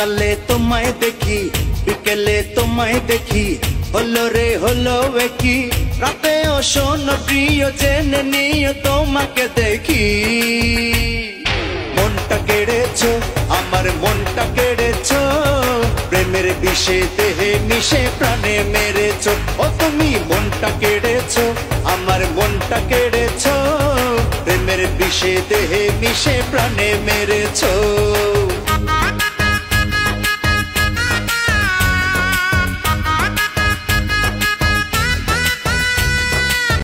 সকালে তোমায় দেখি বিকেলে তোমায় দেখি হলো রে হলো কি রাতেও শোনো প্রিয় জেনে নিও তোমাকে দেখি মনটা কেড়েছো আমার মনটা কেড়েছো প্রেমের বিষে দেহে মিশে প্রাণে মেরেছো ও তুমি মনটা কেড়েছো আমার মনটা কেড়েছো প্রেমের বিষে দেহে মিশে প্রাণে মেরেছো